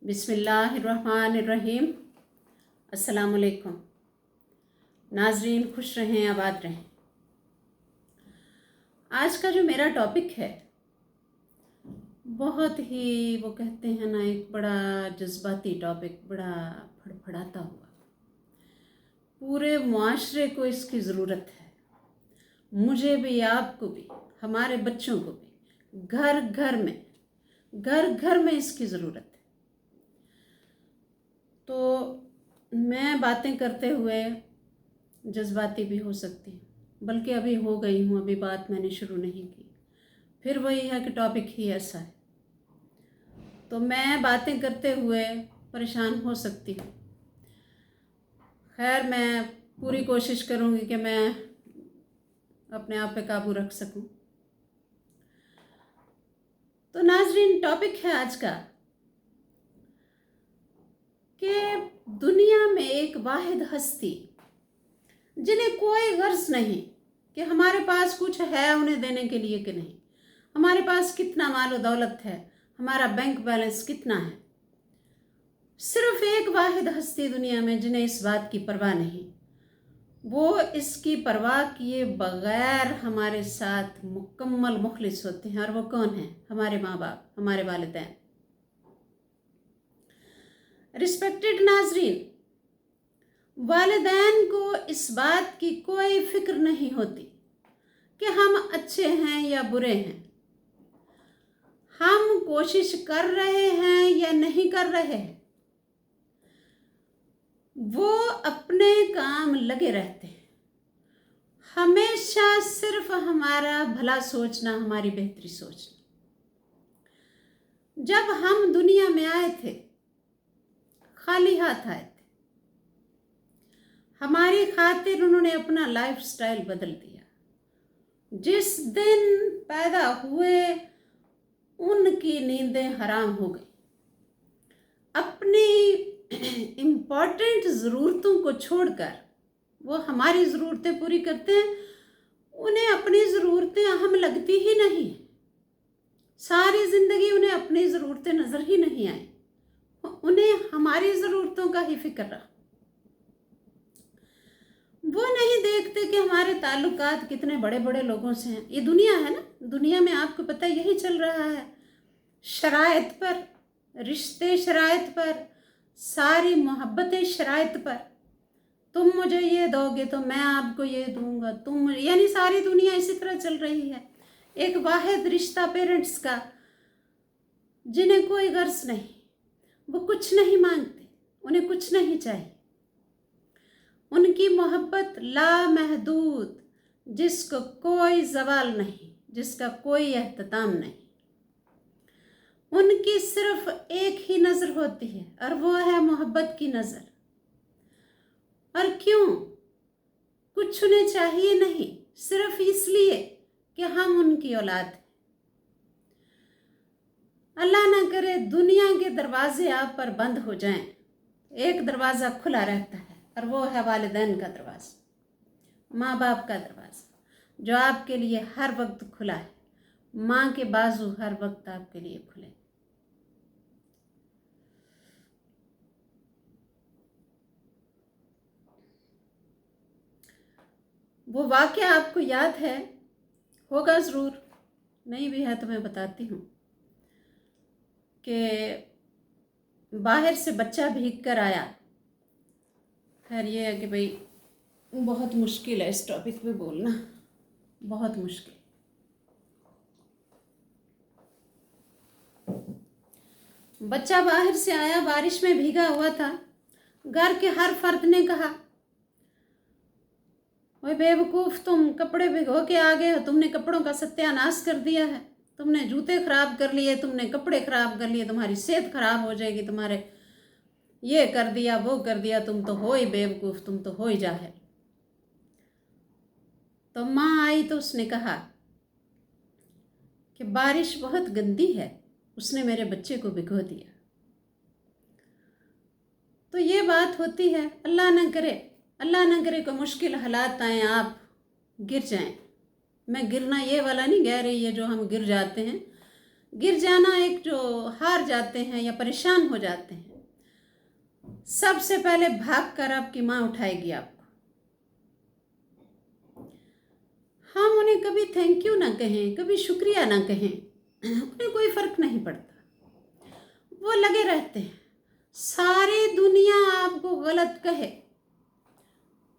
बिस्मिल्लाहिर्रहमानिर्रहीम। अस्सलाम वालेकुम। नाजरीन, खुश रहें, आबाद रहें। आज का जो मेरा टॉपिक है बहुत ही, वो कहते हैं ना, एक बड़ा जज्बाती टॉपिक, बड़ा फड़फड़ाता हुआ। पूरे मुआशरे को इसकी ज़रूरत है, मुझे भी, आपको भी, हमारे बच्चों को भी। घर घर में इसकी ज़रूरत है। तो मैं बातें करते हुए जज्बाती भी हो सकती हूँ, बल्कि अभी हो गई हूँ, अभी बात मैंने शुरू नहीं की। फिर वही है कि टॉपिक ही ऐसा है, तो मैं बातें करते हुए परेशान हो सकती हूँ। खैर, मैं पूरी कोशिश करूँगी कि मैं अपने आप पे काबू रख सकूँ। तो नाजरीन, टॉपिक है आज का कि दुनिया में एक वाहिद हस्ती जिन्हें कोई गर्ज नहीं कि हमारे पास कुछ है उन्हें देने के लिए कि नहीं, हमारे पास कितना माल दौलत है, हमारा बैंक बैलेंस कितना है। सिर्फ एक वाहिद हस्ती दुनिया में जिन्हें इस बात की परवाह नहीं, वो इसकी परवाह किए बगैर हमारे साथ मुकम्मल मुखलिस होते हैं। और वो कौन है? हमारे माँ बाप, हमारे वालिदैन। रिस्पेक्टेड नाजरीन, वालिदैन को इस बात की कोई फिक्र नहीं होती कि हम अच्छे हैं या बुरे हैं, हम कोशिश कर रहे हैं या नहीं कर रहे हैं। वो अपने काम लगे रहते हैं, हमेशा सिर्फ हमारा भला सोचना, हमारी बेहतरी सोचना। जब हम दुनिया में आए थे, खाली हाथ आए थे, हमारी खातिर उन्होंने अपना लाइफ स्टाइल बदल दिया। जिस दिन पैदा हुए उनकी नींदें हराम हो गई। अपनी इम्पॉर्टेंट ज़रूरतों को छोड़कर वो हमारी ज़रूरतें पूरी करते हैं, उन्हें अपनी ज़रूरतें अहम लगती ही नहीं। सारी ज़िंदगी उन्हें अपनी ज़रूरतें नज़र ही नहीं आई, उन्हें हमारी ज़रूरतों का ही फिक्र रहा। वो नहीं देखते कि हमारे ताल्लुकात कितने बड़े बड़े लोगों से हैं। ये दुनिया है ना, दुनिया में आपको पता है यही चल रहा है। शराइत पर, रिश्ते शराइत पर, सारी मोहब्बतें शराइत पर। तुम मुझे ये दोगे तो मैं आपको ये दूंगा, तुम, यानी सारी दुनिया इसी तरह चल रही है। एक वाहिद रिश्ता पेरेंट्स का, जिन्हें कोई गर्ज नहीं, वो कुछ नहीं मांगते, उन्हें कुछ नहीं चाहिए। उनकी मोहब्बत लामहदूद, जिसको कोई जवाल नहीं, जिसका कोई एहतमाम नहीं। उनकी सिर्फ एक ही नज़र होती है, और वो है मोहब्बत की नज़र। और क्यों? कुछ उन्हें चाहिए नहीं, सिर्फ इसलिए कि हम उनकी औलाद हैं। अल्लाह ना करे दुनिया के दरवाजे आप पर बंद हो जाएं, एक दरवाज़ा खुला रहता है, और वो है वालिदैन का दरवाज़ा, माँ बाप का दरवाज़ा, जो आपके लिए हर वक्त खुला है। माँ के बाजू हर वक्त आपके लिए खुले। वो वाक़या आपको याद है, होगा ज़रूर, नहीं भी है तो मैं बताती हूँ कि बाहर से बच्चा भीग कर आया। खैर ये है कि भाई बहुत मुश्किल है इस टॉपिक पे बोलना, बहुत मुश्किल। बच्चा बाहर से आया, बारिश में भीगा हुआ था। घर के हर फर्द ने कहा, ओए बेवकूफ़, तुम कपड़े भिगो के आ गए हो, तुमने कपड़ों का सत्यानाश कर दिया है, तुमने जूते खराब कर लिए, तुमने कपड़े खराब कर लिए, तुम्हारी सेहत खराब हो जाएगी, तुम्हारे ये कर दिया, वो कर दिया, तुम तो हो ही बेवकूफ़, तुम तो हो ही जाहिल। तो माँ आई तो उसने कहा कि बारिश बहुत गंदी है, उसने मेरे बच्चे को भिगो दिया। तो ये बात होती है। अल्लाह ना करे कोई मुश्किल हालात आए, आप गिर जाएं। मैं गिरना ये वाला नहीं कह रही है जो हम गिर जाते हैं, गिर जाना एक जो हार जाते हैं या परेशान हो जाते हैं, सबसे पहले भाग कर आपकी माँ उठाएगी आपको। हम उन्हें कभी थैंक यू ना कहें, कभी शुक्रिया ना कहें, उन्हें कोई फर्क नहीं पड़ता। वो लगे रहते हैं। सारी दुनिया आपको गलत कहे,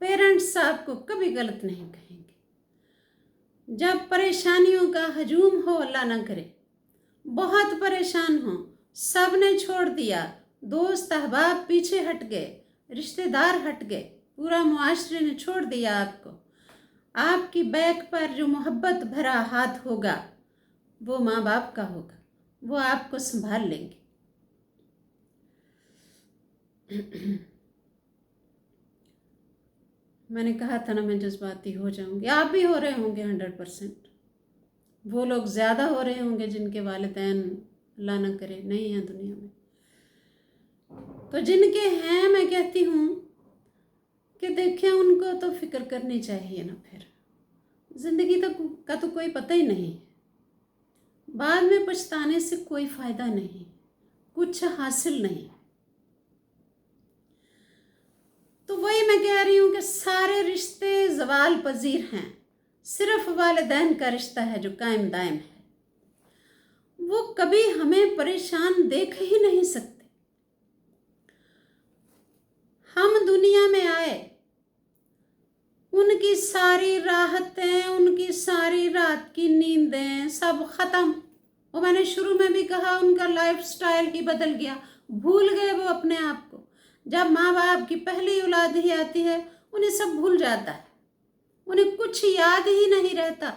पेरेंट्स आपको कभी गलत नहीं कहेंगे। जब परेशानियों का हजूम हो, अल्लाह ना करे, बहुत परेशान हो, सब ने छोड़ दिया, दोस्त अहबाब पीछे हट गए, रिश्तेदार हट गए, पूरा मुआशरे ने छोड़ दिया आपको, आपकी बैक पर जो मोहब्बत भरा हाथ होगा वो माँ बाप का होगा, वो आपको संभाल लेंगे। मैंने कहा था ना मैं जज्बाती हो जाऊंगी, आप भी हो रहे होंगे 100%। वो लोग ज़्यादा हो रहे होंगे जिनके वालिदैन अल्लाह ना करे नहीं है दुनिया में। तो जिनके हैं मैं कहती हूँ कि देखें, उनको तो फिक्र करनी चाहिए ना। फिर ज़िंदगी का तो कोई पता ही नहीं, बाद में पछताने से कोई फ़ायदा नहीं, कुछ हासिल नहीं। तो वही मैं कह रही हूँ कि सारे रिश्ते ज़वाल पजीर हैं, सिर्फ वालिदैन का रिश्ता है जो कायम दायम है। वो कभी हमें परेशान देख ही नहीं सकते। हम दुनिया में आए, उनकी सारी राहतें, उनकी सारी रात की नींदें सब ख़त्म। वो मैंने शुरू में भी कहा, उनका लाइफस्टाइल ही बदल गया, भूल गए वो अपने आप को। जब माँ बाप की पहली औलाद ही आती है, उन्हें सब भूल जाता है, उन्हें कुछ याद ही नहीं रहता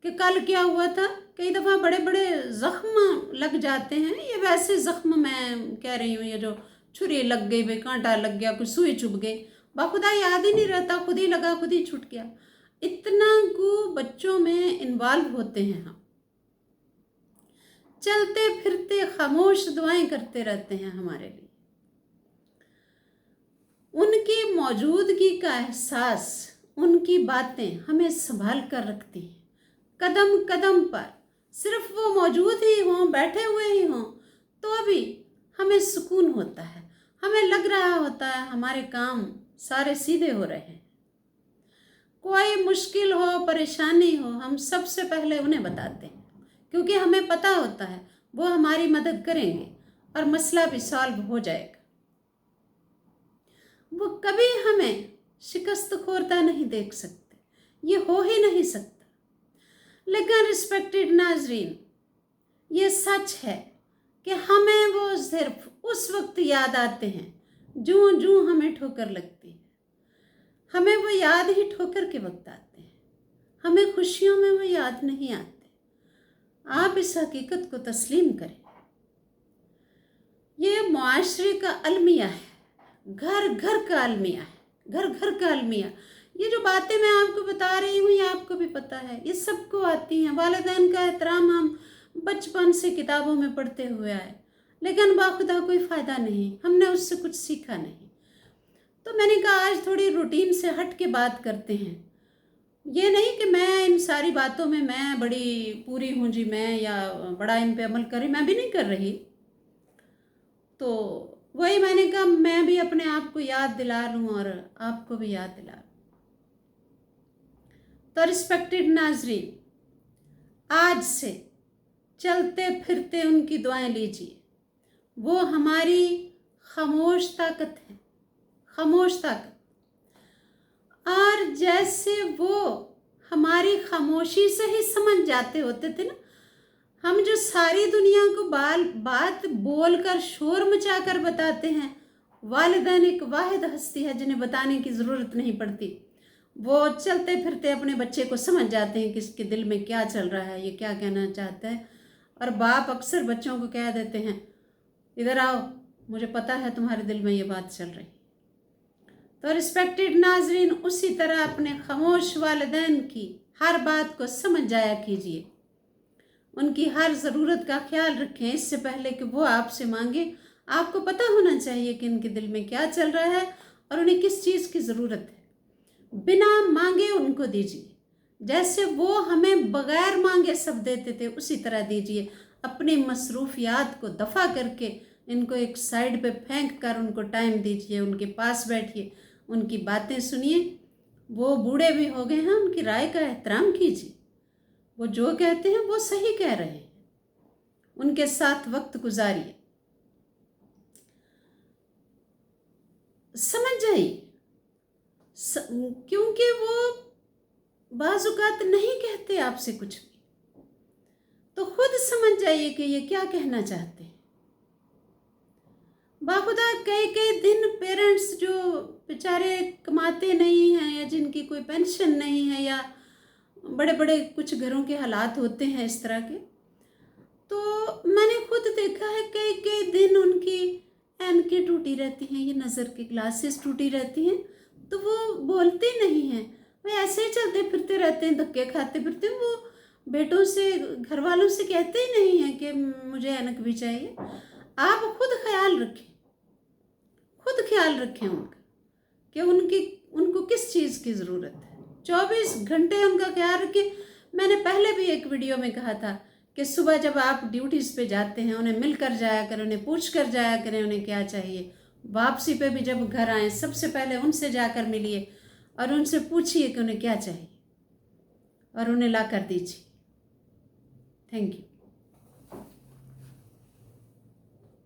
कि कल क्या हुआ था। कई दफ़ा बड़े बड़े ज़ख्म लग जाते हैं, ये वैसे ज़ख्म मैं कह रही हूँ, ये जो छुरी लग गई, भाई कांटा लग गया, कोई सुई चुभ गई, बाखुदा याद ही नहीं रहता, खुद ही लगा खुद ही छूट गया। इतना को बच्चों में इन्वॉल्व होते हैं हम, चलते फिरते खामोश दुआएं करते रहते हैं हमारे लिए। उनकी मौजूदगी का एहसास, उनकी बातें हमें संभाल कर रखती हैं कदम कदम पर। सिर्फ वो मौजूद ही हों, बैठे हुए ही हों, तो भी हमें सुकून होता है, हमें लग रहा होता है हमारे काम सारे सीधे हो रहे हैं। कोई मुश्किल हो, परेशानी हो, हम सबसे पहले उन्हें बताते हैं, क्योंकि हमें पता होता है वो हमारी मदद करेंगे और मसला भी सॉल्व हो जाएगा। वो कभी हमें शिकस्त खोरता नहीं देख सकते, ये हो ही नहीं सकता। लेकिन रिस्पेक्टेड नाजरीन, ये सच है कि हमें वो सिर्फ उस वक्त याद आते हैं जूं जूं हमें ठोकर लगती है। हमें वो याद ही ठोकर के वक्त आते हैं, हमें खुशियों में वो याद नहीं आते। आप इस हकीकत को तस्लीम करें। ये मुआशरे का अलमिया है, घर घर का अलमिया है, घर घर का अलमिया। ये जो बातें मैं आपको बता रही हूँ, ये आपको भी पता है, ये सबको आती हैं। वालिदैन का एहतराम हम बचपन से किताबों में पढ़ते हुए आए, लेकिन बाखुदा कोई फ़ायदा नहीं, हमने उससे कुछ सीखा नहीं। तो मैंने कहा आज थोड़ी रूटीन से हट के बात करते हैं। ये नहीं कि मैं इन सारी बातों में मैं बड़ी पूरी हूँ जी, मैं या बड़ा इन पे अमल करी, मैं भी नहीं कर रही। तो वही मैंने कहा मैं भी अपने आप को याद दिला लूँ और आपको भी याद दिला लूँ। तो रिस्पेक्टेड नाजरीन, आज से चलते फिरते उनकी दुआएं लीजिए। वो हमारी खामोश ताकत है, खामोश ताकत। और जैसे वो हमारी खामोशी से ही समझ जाते होते थे ना, हम जो सारी दुनिया को बात बोल कर शोर मचा कर बताते हैं, वालिदैन एक वाहिद हस्ती है जिन्हें बताने की ज़रूरत नहीं पड़ती। वो चलते फिरते अपने बच्चे को समझ जाते हैं कि इसके दिल में क्या चल रहा है, ये क्या कहना चाहता है। और बाप अक्सर बच्चों को कह देते हैं, इधर आओ, मुझे पता है तुम्हारे दिल में ये बात चल रही। तो रिस्पेक्टेड नाजरीन, उसी तरह अपने खामोश वालिदैन की हर बात को समझ जाया कीजिए, उनकी हर ज़रूरत का ख्याल रखें। इससे पहले कि वो आपसे मांगे, आपको पता होना चाहिए कि इनके दिल में क्या चल रहा है और उन्हें किस चीज़ की ज़रूरत है। बिना मांगे उनको दीजिए, जैसे वो हमें बगैर मांगे सब देते थे, उसी तरह दीजिए। अपनी मसरूफियात को दफ़ा करके इनको एक साइड पे फेंक कर उनको टाइम दीजिए, उनके पास बैठिए, उनकी बातें सुनिए। वो बूढ़े भी हो गए हैं, उनकी राय का एहतराम कीजिए। वो जो कहते हैं वो सही कह रहे हैं, उनके साथ वक्त गुजारिए। समझ जाइए, क्योंकि वो बाज़-औक़ात नहीं कहते आपसे कुछ भी, तो खुद समझ जाइए कि ये क्या कहना चाहते हैं। बाखुदा कई कई दिन पेरेंट्स जो बेचारे कमाते नहीं हैं या जिनकी कोई पेंशन नहीं है या बड़े बड़े कुछ घरों के हालात होते हैं इस तरह के, तो मैंने खुद देखा है कई कई दिन उनकी ऐनकें टूटी रहती हैं, ये नज़र की ग्लासेस टूटी रहती हैं, तो वो बोलते नहीं हैं, वो ऐसे ही चलते फिरते रहते हैं, धक्के खाते फिरते हैं। वो बेटों से, घर वालों से कहते ही नहीं हैं कि मुझे ऐनक भी चाहिए। आप खुद ख्याल रखें, खुद ख्याल रखें उनका कि उनको किस चीज़ की ज़रूरत है। 24 घंटे उनका ख्याल रखें। मैंने पहले भी एक वीडियो में कहा था कि सुबह जब आप ड्यूटीज़ पे जाते हैं, उन्हें मिल कर जाया करें, उन्हें पूछ कर जाया करें उन्हें क्या चाहिए। वापसी पे भी जब घर आएँ, सबसे पहले उनसे जाकर मिलिए और उनसे पूछिए कि उन्हें क्या चाहिए और उन्हें ला कर दीजिए। Thank you.